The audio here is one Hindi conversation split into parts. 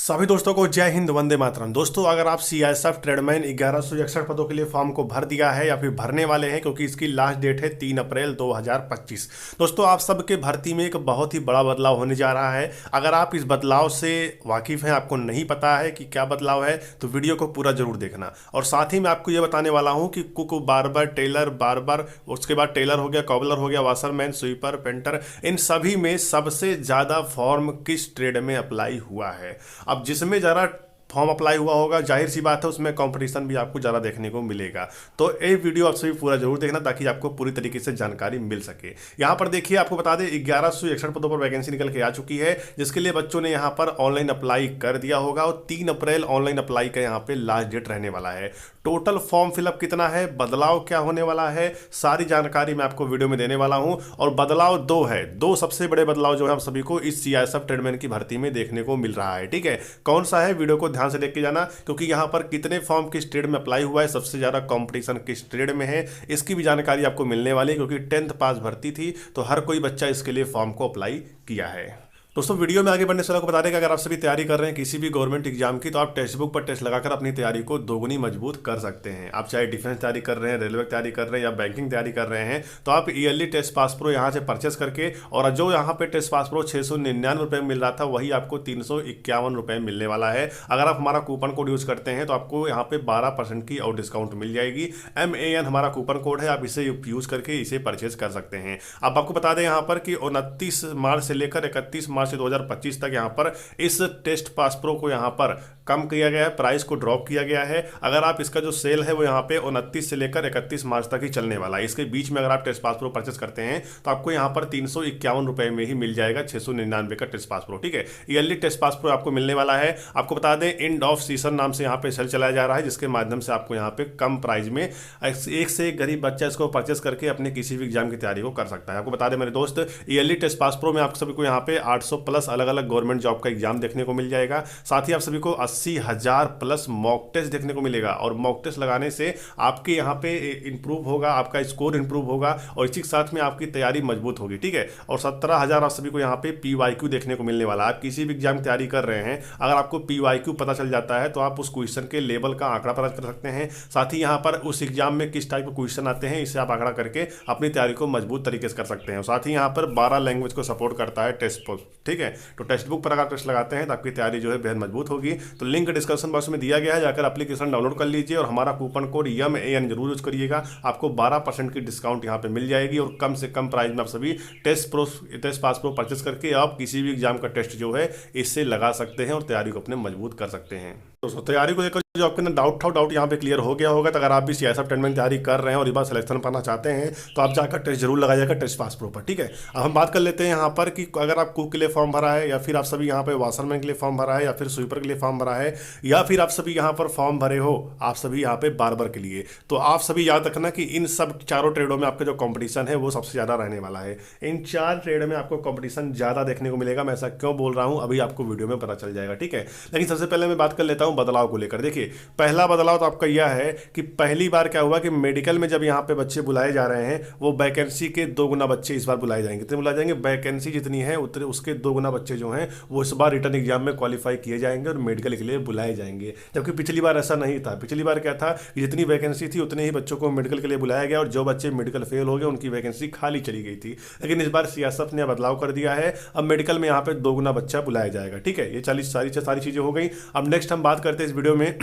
सभी दोस्तों को जय हिंद, वंदे मातरम। दोस्तों, अगर आप सीआईएसएफ ट्रेडमैन 1161 पदों के लिए फॉर्म को भर दिया है या फिर भरने वाले हैं, क्योंकि इसकी लास्ट डेट है 3 अप्रैल 2025। दोस्तों, आप सबके भर्ती में एक बहुत ही बड़ा बदलाव होने जा रहा है। अगर आप इस बदलाव से वाकिफ हैं, आपको नहीं पता है कि क्या बदलाव है, तो वीडियो को पूरा जरूर देखना। और साथ ही मैं आपको ये बताने वाला हूँ कि कुक, बार्बर, टेलर, बार्बर, उसके बाद टेलर हो गया, कॉबलर हो गया, वाशरमैन, स्वीपर, पेंटर, इन सभी में सबसे ज़्यादा फॉर्म किस ट्रेड में अप्लाई हुआ है। अब जिसमें ज़रा फॉर्म अप्लाई हुआ होगा, जाहिर सी बात है उसमें कंपटीशन भी आपको ज़्यादा देखने को मिलेगा। तो ये वीडियो आप सभी पूरा जरूर देखना ताकि आपको पूरी तरीके से जानकारी मिल सके। यहाँ पर देखिए, आपको बता दें 1161 पदों पर वैकेंसी निकल के आ चुकी है, जिसके लिए बच्चों ने यहाँ पर ऑनलाइन अप्लाई कर दिया होगा और 3 अप्रैल ऑनलाइन अप्लाई का यहाँ पे लास्ट डेट रहने वाला है। टोटल फॉर्म फिलअप कितना है, बदलाव क्या होने वाला है, सारी जानकारी मैं आपको वीडियो में देने वाला हूं। और बदलाव दो है, दो सबसे बड़े बदलाव जो है आप सभी को इस सीआईएसएफ ट्रेडमैन की भर्ती में देखने को मिल रहा है। ठीक है, कौन सा है, वीडियो को ध्यान से देख के जाना, क्योंकि यहां पर कितने फॉर्म किस ट्रेड में अप्लाई हुआ है, सबसे ज्यादा कंपटीशन किस ट्रेड में है, इसकी भी जानकारी आपको मिलने वाली है। क्योंकि 10th पास भर्ती थी तो हर कोई बच्चा इसके लिए फॉर्म को अप्लाई किया है। दोस्तों, वीडियो में आगे बढ़ने से आपको बता दें कि अगर आप सभी तैयारी कर रहे हैं किसी भी गवर्नमेंट एग्जाम की, तो आप टेक्स्ट बुक पर टेस्ट लगाकर अपनी तैयारी को दोगुनी मजबूत कर सकते हैं। आप चाहे डिफेंस तैयारी कर रहे हैं, रेलवे की तैयारी कर रहे हैं या बैंकिंग तैयारी कर रहे हैं, तो आप ईयरली टेस्ट पास प्रो यहाँ से परचेस करके, और जो यहाँ पे टेस्ट पास प्रो 699 रुपये में मिल रहा था, वही आपको 351 रुपये मिलने वाला है। अगर आप हमारा कूपन कोड यूज करते हैं तो आपको यहाँ पे 12% की और डिस्काउंट मिल जाएगी। MAN हमारा कूपन कोड है, आप इसे यूज करके इसे परचेज कर सकते हैं। अब आपको बता दें यहाँ पर कि 29 मार्च से लेकर 31 मार्च 2025 तक यहाँ पर इस टेस्ट पास प्रो को यहाँ पर कम किया गया है, प्राइस को ड्रॉप किया गया है। अगर आप इसका जो सेल है वो यहाँ पे 29 से लेकर 31 मार्च तक ही चलने वाला है। इसके बीच में अगर आप टेस्ट पास प्रो परचेस करते हैं तो आपको यहाँ पर 351 रुपए में ही मिल जाएगा 699 का टेस्ट पास प्रो। ठीक है, ईयरली टेस्ट पास प्रो आपको मिलने वाला है। आपको बता दें, एंड ऑफ सीजन नाम से यहाँ पे सेल चलाया जा रहा है, जिसके माध्यम से आपको यहाँ पे कम प्राइस में एक से एक गरीब बच्चा इसको परचेस करके अपने किसी भी एग्जाम की तैयारी को कर सकता है। आपको बता दें मेरे दोस्त, ईयरली टेस्ट पास प्रो में आप सभी को यहाँ पे 800 प्लस अलग अलग गवर्नमेंट जॉब का एग्जाम देखने को मिल जाएगा। साथ ही आप सभी को 80,000 प्लस मॉक टेस्ट देखने को मिलेगा, और मॉक टेस्ट लगाने से आपके यहाँ पे इंप्रूव होगा, आपका स्कोर इंप्रूव होगा और इसी के साथ में आपकी तैयारी मजबूत होगी। ठीक है, और 17,000 आप सभी को यहाँ पे PYQ देखने को मिलने वाला है। आप किसी भी एग्जाम की तैयारी कर रहे हैं, अगर आपको PYQ पता चल जाता है तो आप उस क्वेश्चन के लेवल का आंकड़ा पता कर सकते हैं। साथ ही यहाँ पर उस एग्जाम में किस टाइप के क्वेश्चन आते हैं, इसे आप आंकड़ा करके अपनी तैयारी को मजबूत तरीके से कर सकते हैं। साथ ही यहाँ पर 12 लैंग्वेज को सपोर्ट करता है टेस्ट बुक। ठीक है, तो टेक्स्ट बुक पर अगर टेस्ट लगाते हैं तो आपकी तैयारी जो है बेहद मजबूत होगी। तो लिंक डिस्क्रिप्शन बॉक्स में दिया गया है, जाकर एप्लीकेशन डाउनलोड कर लीजिए और हमारा कूपन कोड MAN जरूर यूज करिएगा। आपको 12% की डिस्काउंट यहाँ पे मिल जाएगी और कम से कम प्राइस में आप सभी टेस्ट पास प्रो परचेस करके आप किसी भी एग्जाम का टेस्ट जो है इससे लगा सकते हैं और तैयारी को अपने मजबूत कर सकते हैं। दोस्तों, तैयारी को लेकर जो आपके अंदर डाउट था, डाउट यहाँ पे क्लियर हो गया होगा। तो अगर आप भी सीआईएसएफ ट्रेडमैन तैयारी कर रहे हैं और इस बार सिलेक्शन पाना चाहते हैं तो आप जाकर टेस्ट जरूर लगाइएगा टेस्ट पास प्रो पर। ठीक है, अब हम बात कर लेते हैं यहाँ पर कि अगर आप कुक के लिए फॉर्म भरा है, या फिर आप सभी यहाँ पे वाशरमैन के लिए फॉर्म भरा है, या फिर स्वीपर के लिए फॉर्म भरा है, या फिर आप सभी यहाँ पर फॉर्म भरे हो आप सभी यहाँ पे बार्बर के लिए, तो आप सभी याद रखना कि इन सब चारों ट्रेडों में आपका जो कॉम्पिटिशन है वो सबसे ज्यादा रहने वाला है। इन 4 ट्रेड में आपको कॉम्पिटिशन ज्यादा देखने को मिलेगा। मैं ऐसा क्यों बोल रहा हूँ अभी आपको वीडियो में पता चल जाएगा। ठीक है, लेकिन सबसे पहले मैं बात कर लेता हूँ बदलाव को लेकर। देखिए, पहला बदलाव तो आपका यह है कि पहली बार क्या हुआ कि मेडिकल में जब यहाँ पे बच्चे बुलाए जा रहे हैं, वो वैकेंसी के 2 गुना बच्चे इस बार बुलाए जाएंगे। कितने बुलाए जाएंगे? वैकेंसी जितनी है उतने उसके 2 गुना बच्चे जो हैं वो इस बार रिटर्न एग्जाम में क्वालिफाई किए जाएंगे और मेडिकल के लिए बुलाए जाएंगे। जबकि पिछली बार ऐसा नहीं था। पिछली बार क्या था कि जितनी वैकेंसी थी उतने ही बच्चों को मेडिकल के लिए बुलाया गया और जो बच्चे मेडिकल फेल हो गए उनकी वैकेंसी खाली चली गई थी। लेकिन इस बार सीआईएसएफ ने बदलाव कर दिया है, अब मेडिकल में यहाँ पे 2 गुना बच्चा बुलाया जाएगा। ठीक है, ये सारी चीजें हो गई। अब नेक्स्ट हम बात करते हैं इस वीडियो में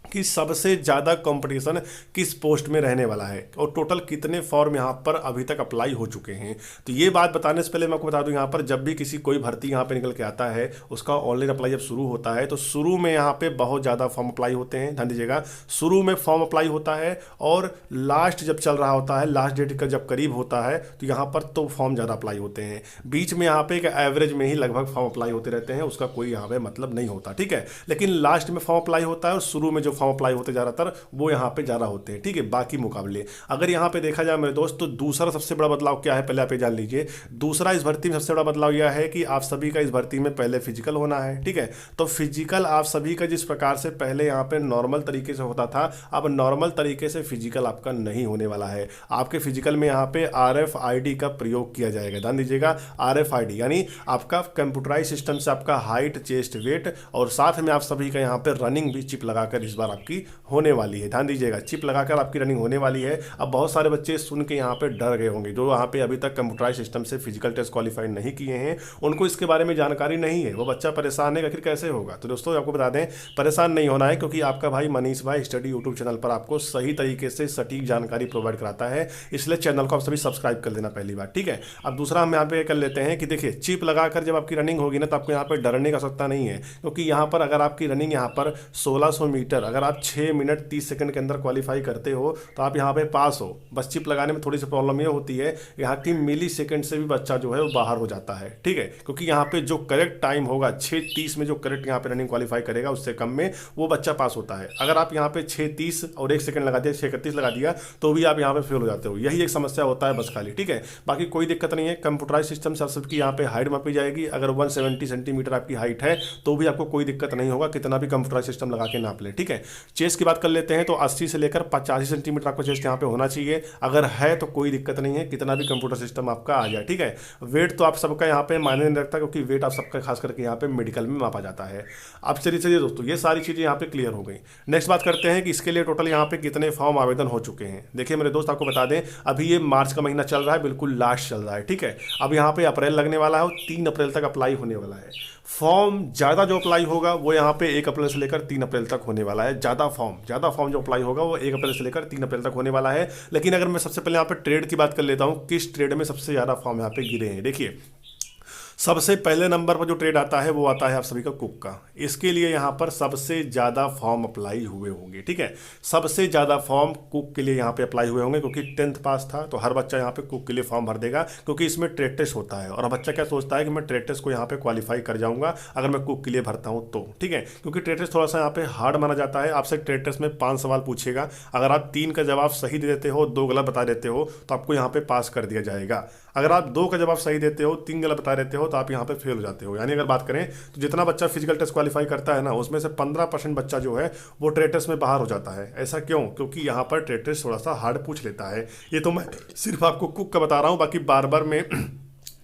कि सबसे ज़्यादा कंपटीशन किस पोस्ट में रहने वाला है और टोटल कितने फॉर्म यहाँ पर अभी तक अप्लाई हो चुके हैं। तो ये बात बताने से पहले मैं आपको बता दूं, यहाँ पर जब भी किसी कोई भर्ती यहाँ पे निकल के आता है, उसका ऑनलाइन अप्लाई जब शुरू होता है तो शुरू में यहाँ पे बहुत ज़्यादा फॉर्म अप्लाई होते हैं। ध्यान दीजिएगा, शुरू में फॉर्म अप्लाई होता है और लास्ट जब चल रहा होता है, लास्ट डेट का जब करीब होता है तो यहाँ पर तो फॉर्म ज़्यादा अप्लाई होते हैं। बीच में यहाँ पे एक एवरेज में ही लगभग फॉर्म अप्लाई होते रहते हैं, उसका कोई यहाँ पे मतलब नहीं होता। ठीक है, लेकिन लास्ट में फॉर्म अप्लाई होता है और शुरू में जो फॉर्म अप्लाई होते ज़्यादातर वो यहाँ पे ज़्यादा होते हैं, ठीक है, बाकी मुकाबले। अगर यहाँ पे देखा जाए मेरे दोस्त तो दूसरा सबसे बड़ा बदलाव क्या है, पहले आप ये जान लीजिए। दूसरा इस भर्ती में सबसे बड़ा बदलाव यह है कि आप सभी का इस भर्ती में पहले फिजिकल होना है, ठीक है। तो फिजिकल आप सभी का जिस प्रकार से पहले यहाँ पे नॉर्मल तरीके से होता था, अब नॉर्मल तरीके से फिजिकल आपका नहीं होने वाला है। आपके फिजिकल में यहाँ पे RFID का प्रयोग किया जाएगा, ध्यान दीजिएगा। RFID यानी आपका कंप्यूटराइज सिस्टम से आपका हाइट, चेस्ट, वेट और साथ में आप सभी का यहाँ पे रनिंग भी चिप लगाकर इस बार आपकी होने वाली है। ध्यान दीजिएगा, चिप लगाकर आपकी रनिंग होने वाली है। अब बहुत सारे बच्चे सुन के यहाँ पे डर गए होंगे, जो यहाँ पे अभी तक कंप्यूटराइज सिस्टम से फिजिकल टेस्ट क्वालिफाई नहीं किए हैं, उनको इसके बारे में जानकारी नहीं है, वो बच्चा परेशान है, आखिर कैसे होगा। तो दोस्तों आपको बता दें, परेशान नहीं होना है, क्योंकि आपका भाई मनीष भाई स्टडी यूट्यूब चैनल पर आपको सही तरीके से सटीक जानकारी प्रोवाइड कराता है, इसलिए चैनल को आप सभी सब्सक्राइब कर देना पहली बात, ठीक है। अब दूसरा हम यहाँ पे कर लेते हैं कि देखिए, चिप लगाकर जब आपकी रनिंग होगी ना, तो आपको यहाँ पे डरने का आवश्यकता नहीं है, क्योंकि यहाँ पर अगर आपकी रनिंग यहाँ पर 1600 मीटर अगर आप 6 मिनट 30 सेकंड के अंदर क्वालिफाई करते हो तो आप यहाँ पे पास हो। बस चिप लगाने में थोड़ी सी प्रॉब्लम ये होती है, यहाँ की मिली सेकंड से भी बच्चा जो है वो बाहर हो जाता है, ठीक है, क्योंकि यहाँ पे जो करेक्ट टाइम होगा 6:30 में, जो करेक्ट यहाँ पे रनिंग क्वालिफाई करेगा उससे कम में वो बच्चा पास होता है। अगर आप यहाँ पे 6:30 और 1 सेकंड लगा दिया, 6:31 लगा दिया, तो भी आप यहाँ पे फेल हो जाते हो। यही एक समस्या होता है बस खाली, ठीक है। बाकी कोई दिक्कत नहीं है, कंप्यूटराइज सिस्टम से सबकी यहाँ पे हाइट मापी जाएगी। अगर 170 सेंटीमीटर आपकी हाइट है तो भी आपको कोई दिक्कत नहीं होगा, कितना भी कंप्यूटराइज सिस्टम लगा के नाप ले, ठीक है। चेस्ट की बात कर लेते हैं तो 80 से लेकर 85 सेंटीमीटर आपको चेस्ट यहाँ पे होना चाहिए। अगर है तो कोई दिक्कत नहीं है, कितना भी कंप्यूटर सिस्टम आपका आ जाए, ठीक है। वेट तो आप सबका यहाँ पे मायने नहीं रखता, क्योंकि वेट आप सबका खास करके यहाँ पे मेडिकल में मापा जाता है। अब चलिए दोस्तों, ये सारी चीज़ें यहाँ पे क्लियर हो गई। नेक्स्ट बात करते हैं कि इसके लिए टोटल यहाँ पे कितने फॉर्म आवेदन हो चुके हैं। देखिए मेरे दोस्त, आपको बता दें, अभी ये मार्च का महीना चल रहा है, बिल्कुल लास्ट चल रहा है, ठीक है। अब यहाँ पे अप्रैल लगने वाला है और 3 अप्रैल तक अप्लाई होने वाला है। फॉर्म ज़्यादा जो अप्लाई होगा वो यहाँ पे 1 अप्रैल से लेकर 3 अप्रैल तक होने वाला है। ज़्यादा फॉर्म जो अप्लाई होगा वो 1 अप्रैल से लेकर 3 अप्रैल तक होने वाला है। लेकिन अगर मैं सबसे पहले यहाँ पे ट्रेड की बात कर लेता हूँ, किस ट्रेड में सबसे ज़्यादा फॉर्म यहाँ पे गिरे हैं। देखिए, सबसे पहले नंबर पर जो ट्रेड आता है वो आता है आप सभी का कुक का। इसके लिए यहाँ पर सबसे ज़्यादा फॉर्म अप्लाई हुए होंगे, ठीक है। सबसे ज़्यादा फॉर्म कुक के लिए यहाँ पे अप्लाई हुए होंगे, क्योंकि 10th पास था तो हर बच्चा यहाँ पे कुक के लिए फॉर्म भर देगा, क्योंकि इसमें ट्रेड टेस्ट होता है। और बच्चा क्या सोचता है कि मैं ट्रेड टेस्ट को यहाँ पे क्वालिफाई कर जाऊँगा अगर मैं कुक के लिए भरता हूँ तो, ठीक है, क्योंकि ट्रेड टेस्ट थोड़ा सा यहाँ पे हार्ड माना जाता है। आपसे ट्रेड टेस्ट में 5 सवाल पूछेगा, अगर आप 3 का जवाब सही दे देते हो, 2 गलत बता देते हो तो आपको यहाँ पे पास कर दिया जाएगा। अगर आप 2 का जवाब सही देते हो, 3 गलत बता देते हो तो आप यहाँ पे फेल हो जाते हो। यानी अगर बात करें तो जितना बच्चा फिजिकल टेस्ट क्वालिफाई करता है ना, उसमें से 15% बच्चा जो है वो ट्रेड टेस्ट में बाहर हो जाता है। ऐसा क्यों? क्योंकि यहाँ पर ट्रेड टेस्ट थोड़ा सा हार्ड पूछ लेता है। ये तो मैं सिर्फ आपको कुक का बता रहा हूँ, बाकी बार्बर में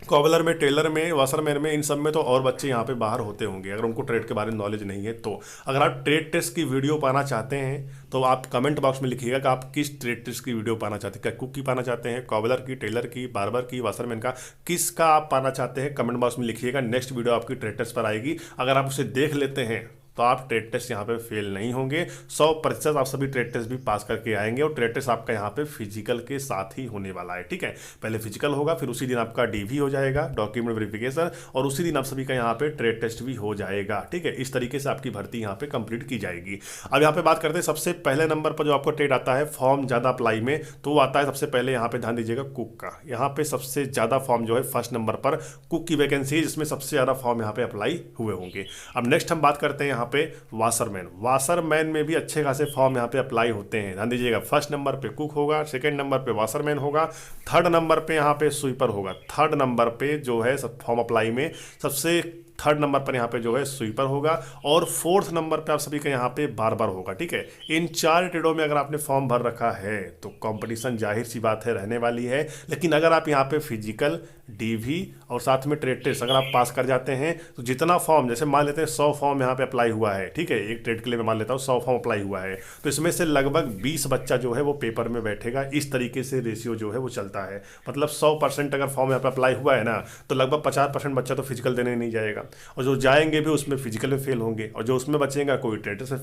कॉबलर में, टेलर में, वाशरमैन में, इन सब में तो और बच्चे यहाँ पे बाहर होते होंगे अगर उनको ट्रेड के बारे में नॉलेज नहीं है तो। अगर आप ट्रेड टेस्ट की वीडियो पाना चाहते हैं तो आप कमेंट बॉक्स में लिखिएगा कि आप किस ट्रेड टेस्ट की वीडियो पाना चाहते हैं। क्या कुक की पाना चाहते हैं, कॉबलर की, टेलर की, बार्बर की, वाशरमैन का, किसका आप पाना चाहते हैं, कमेंट बॉक्स में लिखिएगा। नेक्स्ट वीडियो आपकी ट्रेड टेस्ट पर आएगी। अगर आप उसे देख लेते हैं तो आप ट्रेड टेस्ट यहाँ पे फेल नहीं होंगे। 100% आप सभी ट्रेड टेस्ट भी पास करके आएंगे। और ट्रेड टेस्ट आपका यहाँ पे फिजिकल के साथ ही होने वाला है, ठीक है। पहले फिजिकल होगा, फिर उसी दिन आपका DV हो जाएगा, डॉक्यूमेंट वेरिफिकेशन, और उसी दिन आप सभी का यहाँ पे ट्रेड टेस्ट भी हो जाएगा, ठीक है। इस तरीके से आपकी भर्ती यहाँ पे कंप्लीट की जाएगी। अब यहाँ पे बात करते हैं सबसे पहले नंबर पर जो आपको ट्रेड आता है फॉर्म ज़्यादा अप्लाई में, तो वो आता है सबसे पहले यहाँ पे ध्यान दीजिएगा कुक का। यहाँ पे सबसे ज़्यादा फॉर्म जो है फर्स्ट नंबर पर कुक की वैकेंसी है, जिसमें सबसे ज़्यादा फॉर्म यहाँ पे अप्लाई हुए होंगे। अब नेक्स्ट हम बात करते हैं यहाँ पे वाशरमैन में भी अच्छे खासे फॉर्म यहाँ पे अप्लाई होते हैं। ध्यान दीजिएगा, फर्स्ट नंबर पे कुक होगा, सेकंड नंबर पे वाशरमैन होगा, थर्ड नंबर पे यहाँ पे स्वीपर होगा। थर्ड नंबर पे जो है फॉर्म अप्लाई में सबसे थर्ड नंबर पर यहाँ पे जो है स्वीपर होगा, और फोर्थ नंबर पे आप सभी का यहाँ पे बार्बर होगा, ठीक है। इन 4 ट्रेडों में अगर आपने फॉर्म भर रखा है तो कंपटीशन जाहिर सी बात है रहने वाली है। लेकिन अगर आप यहाँ पे फिजिकल, DV और साथ में ट्रेड टेस्ट अगर आप पास कर जाते हैं तो जितना फॉर्म, जैसे मान लेते हैं 100 फॉर्म यहाँ पे अप्लाई हुआ है, ठीक है, एक ट्रेड के लिए मैं मान लेता हूँ 100 फॉर्म अप्लाई हुआ है, तो इसमें से लगभग 20 बच्चा जो है वो पेपर में बैठेगा। इस तरीके से रेशियो जो है वो चलता है। मतलब 100% अगर फॉर्म यहाँ पे अप्लाई हुआ है ना, तो लगभग 50% बच्चा तो फिजिकल देने नहीं जाएगा, और जो जाएंगे भी उसमें फिजिकल में फेल होंगे, और जो उसमें बचेगा कोई ट्रेड से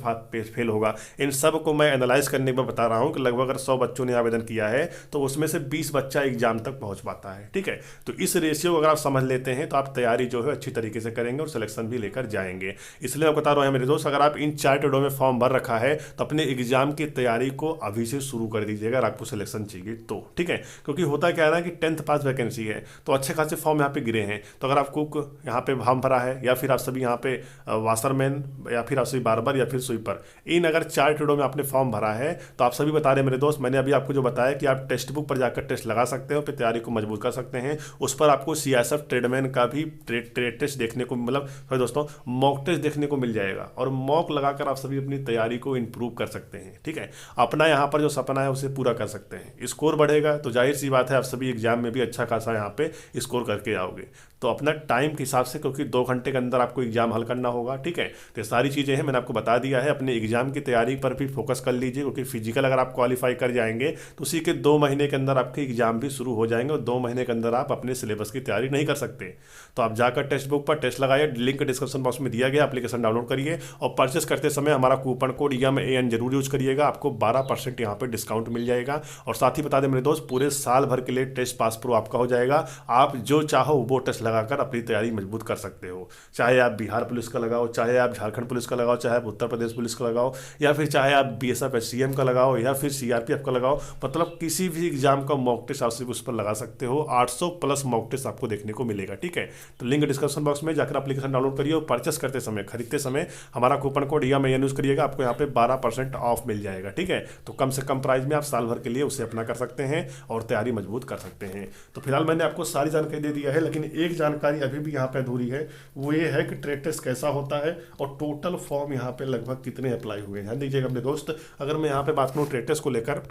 फेल होगा। इन सब को मैं एनालाइज करने के बाद बता रहा हूँ कि लगभग अगर 100 बच्चों ने आवेदन किया है तो उसमें से 20 बच्चा एग्जाम तक पहुँच पाता है, ठीक है। तो इस रेशियो अगर आप समझ लेते हैं तो आप तैयारी जो है अच्छी तरीके से करेंगे और सिलेक्शन भी लेकर जाएंगे। इसलिए मैं बता रहा हूँ मेरे दोस्त, अगर आप इन 4 ट्रेडों में फॉर्म भर रखा है तो अपने एग्जाम की तैयारी को अभी से शुरू कर दीजिएगा अगर आपको सिलेक्शन चाहिए तो, ठीक है। क्योंकि होता क्या है ना कि 10th पास वैकेंसी है तो अच्छे खासे फॉर्म यहाँ पे गिरे हैं। तो अगर आप कुक यहाँ पे फॉर्म भर भरा है, या फिर आप सभी यहाँ पे वाशरमैन, या फिर आप सभी बार्बर, या फिर स्वीपर, इन अगर 4 ट्रेडों में आपने फॉर्म भरा है तो आप सभी बता रहे हैं मेरे दोस्त, मैंने अभी आपको जो बताया कि आप टेक्स्ट बुक पर जाकर टेस्ट लगा सकते हो, फिर तैयारी को मजबूत कर सकते हैं। उस पर आपको सीआईएसएफ ट्रेडमैन का भी ट्रेड टेस्ट देखने को, मतलब सॉरी दोस्तों, मॉक टेस्ट देखने को मिल जाएगा, और मॉक लगाकर आप सभी अपनी तैयारी को इंप्रूव कर सकते हैं। ठीक है, अपना यहाँ पर जो सपना है उसे पूरा कर सकते हैं। स्कोर बढ़ेगा तो जाहिर सी बात है आप सभी एग्जाम में भी अच्छा खासा यहाँ पे स्कोर करके आओगे। तो अपना टाइम के हिसाब से, क्योंकि 2 घंटे के अंदर आपको एग्जाम हल करना होगा। ठीक है, तो ये सारी चीज़ें हैं, मैंने आपको बता दिया है। अपने एग्जाम की तैयारी पर भी फोकस कर लीजिए, क्योंकि फिजिकल अगर आप क्वालिफाई कर जाएंगे तो उसी के 2 महीने के अंदर आपके एग्जाम भी शुरू हो जाएंगे, और 2 महीने के अंदर आप अपने सिलेबस की तैयारी नहीं कर सकते। तो आप जाकर टेक्स्ट बुक पर टेस्ट लगाइए, लिंक डिस्क्रिप्शन बॉक्स में दिया गया, एप्लीकेशन डाउनलोड करिए, और परचेस करते समय हमारा कूपन कोड EMAN जरूर यूज करिएगा, आपको 12% यहाँ पे डिस्काउंट मिल जाएगा। और साथ ही बता दें मेरे दोस्त, पूरे साल भर के लिए टेस्ट पास प्रो आपका हो जाएगा। आप जो चाहो वो टेस्ट लगाकर अपनी तैयारी मजबूत कर सकते हो, चाहे आप बिहार पुलिस का लगाओ, चाहे आप झारखंड पुलिस का लगाओ, चाहे आप उत्तर प्रदेश पुलिस का लगाओ, या फिर चाहे आप BSF SCM का लगाओ, या फिर CRPF का लगाओ, मतलब किसी भी एग्जाम का मॉक टेस्ट आप सिर्फ उस पर लगा सकते हो। 800 प्लस मॉक टेस्ट आपको देखने को मिलेगा। ठीक है, तो लिंक डिस्क्रिप्शन बॉक्स में जाकर एप्लीकेशन डाउनलोड करिए, और परचेस करते समय, खरीदते समय हमारा कूपन कोड EMAN यूज करिएगा, आपको यहाँ पे 12% ऑफ मिल जाएगा। ठीक है, तो कम से कम प्राइस में आप साल भर के लिए उसे अपना कर सकते हैं और तैयारी मजबूत कर सकते हैं। तो फिलहाल मैंने आपको सारी जानकारी दे दिया है, लेकिन एक जानकारी अभी भी यहाँ पे अधूरी है, वो ये है कि ट्रेड टेस्ट कैसा होता है और टोटल फॉर्म यहाँ पे लगभग कितने अप्लाई हुए हैं। ध्यान दीजिएगा अपने दोस्त, अगर मैं यहाँ पे बात करूँ ट्रेड टेस्ट को लेकर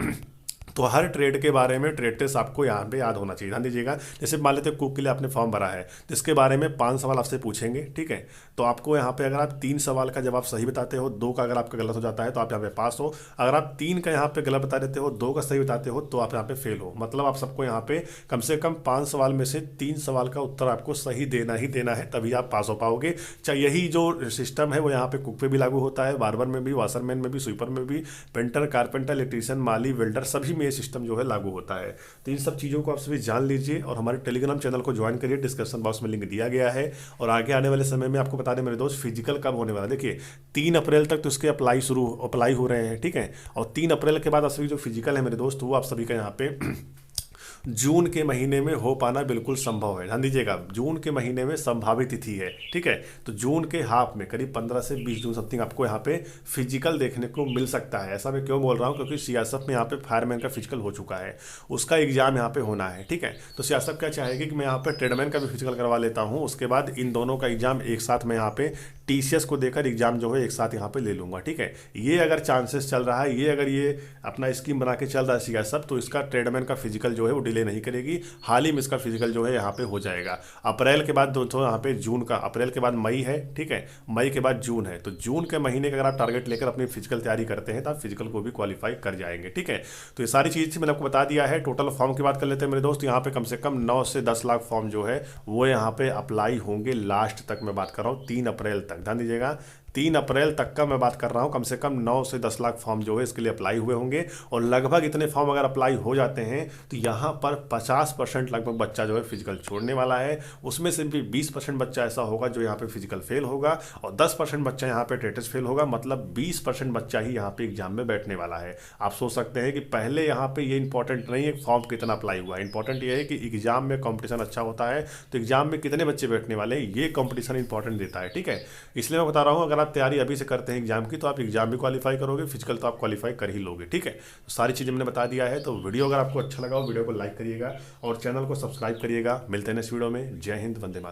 तो हर ट्रेड के बारे में ट्रेड टेस्ट आपको यहाँ पे याद होना चाहिए। ध्यान दीजिएगा, जैसे मान लेते हैं कुक के लिए आपने फॉर्म भरा है, जिसके बारे में 5 सवाल आपसे पूछेंगे। ठीक है, तो आपको यहाँ पे अगर आप 3 सवाल का जवाब सही बताते हो, 2 का अगर आपका गलत हो जाता है तो आप यहाँ पे पास हो। अगर आप 3 का यहाँ पे गलत बता देते हो, 2 का सही बताते हो, तो आप यहाँ पे फेल हो। मतलब आप सबको यहाँ पे कम से कम 5 सवाल में से 3 सवाल का उत्तर आपको सही देना ही देना है, तभी आप पास हो पाओगे। चाहे यही जो सिस्टम है वो यहाँ पे कुक पे भी लागू होता है, बार्बर में भी, वाशरमैन में भी, स्वीपर में भी, पेंटर, कारपेंटर, इलेक्ट्रीशियन, माली, वेल्डर, सभी में ये सिस्टम जो है लागू होता है। तो इन सब चीज़ों को आप सभी जान लीजिए, और हमारे टेलीग्राम चैनल को ज्वाइन करिए, डिस्क्रिप्शन बॉक्स में लिंक दिया गया है। और आगे आने वाले समय में आपको बता दें मेरे दोस्त, फिजिकल कब होने वाला है। देखिए 3 अप्रैल तक तो इसके अप्लाई हो रहे हैं। ठीक है, और 3 अप्रैल के बाद सभी जो फिजिकल है मेरे दोस्त, वो आप सभी का यहाँ पे जून के महीने में हो पाना बिल्कुल संभव है। ध्यान दीजिएगा, जून के महीने में संभावित तिथि है। ठीक है, तो जून के हाफ में करीब 15 से 20 जून समथिंग आपको यहाँ पे फिजिकल देखने को मिल सकता है। ऐसा मैं क्यों बोल रहा हूँ, क्योंकि सीआईएसएफ में यहाँ पे फायरमैन का फिजिकल हो चुका है, उसका एग्जाम यहाँ पे होना है। ठीक है, तो सीआईएसएफ क्या चाहेगी कि मैं यहाँ पे ट्रेडमैन का भी फिजिकल करवा लेता हूँ, उसके बाद इन दोनों का एग्जाम एक साथ मैं यहाँ पे TCS को देकर एग्जाम जो है एक साथ यहाँ पे ले लूंगा। ठीक है, ये अगर चांसेस चल रहा है, ये अगर ये अपना स्कीम बना के चल रहा है सीआईएसएफ, तो इसका ट्रेडमैन का फिजिकल जो है वो डिले नहीं करेगी, हाल ही में इसका फिजिकल जो है यहाँ पे हो जाएगा। अप्रैल के बाद दोस्तों यहाँ पे जून का, अप्रैल के बाद मई है। ठीक है, मई के बाद जून है, तो जून के महीने का अगर आप टारगेट लेकर अपनी फिजिकल तैयारी करते हैं तो आप फिजिकल को भी क्वालिफाई कर जाएंगे। ठीक है, तो ये सारी चीज़ मैंने आपको बता दिया है। टोटल फॉर्म की बात कर लेते हैं मेरे दोस्त, यहाँ पे कम से कम 9 से 10 लाख फॉर्म जो है वो यहाँ पे अप्लाई होंगे लास्ट तक, मैं बात कर रहा हूँ 3 अप्रैल तक। ध्यान दीजिएगा, 3 अप्रैल तक का मैं बात कर रहा हूँ, कम से कम 9 से 10 लाख फॉर्म जो है इसके लिए अप्लाई हुए होंगे। और लगभग इतने फॉर्म अगर अप्लाई हो जाते हैं तो यहाँ पर 50% लगभग बच्चा जो है फिजिकल छोड़ने वाला है। उसमें से भी 20% बच्चा ऐसा होगा जो यहाँ पे फिजिकल फेल होगा, और 10% बच्चा यहाँ पे टेस्ट फेल होगा। मतलब 20% बच्चा ही यहाँ पे एग्जाम में बैठने वाला है। आप सोच सकते हैं कि पहले यहाँ पे ये इंपॉर्टेंट नहीं है फॉर्म कितना अप्लाई हुआ है, इंपॉर्टेंट ये है कि एग्जाम में कॉम्पिटिशन अच्छा होता है, तो एग्जाम में कितने बच्चे बैठने वाले हैं ये कॉम्पिटिशन इंपॉर्टेंट देता है। ठीक है, इसलिए मैं बता रहा हूँ, अगर आप तैयारी अभी से करते हैं एग्जाम की तो आप एग्जाम भी क्वालिफाई करोगे, फिजिकल तो आप क्वालिफाई कर ही लोगे। ठीक है, तो सारी चीज़ें मैंने बता दिया है। तो वीडियो अगर आपको अच्छा लगा हो, वीडियो को लाइक करिएगा और चैनल को सब्सक्राइब करिएगा। मिलते हैं नेक्स्ट वीडियो में। जय हिंद, वंदे मातरम।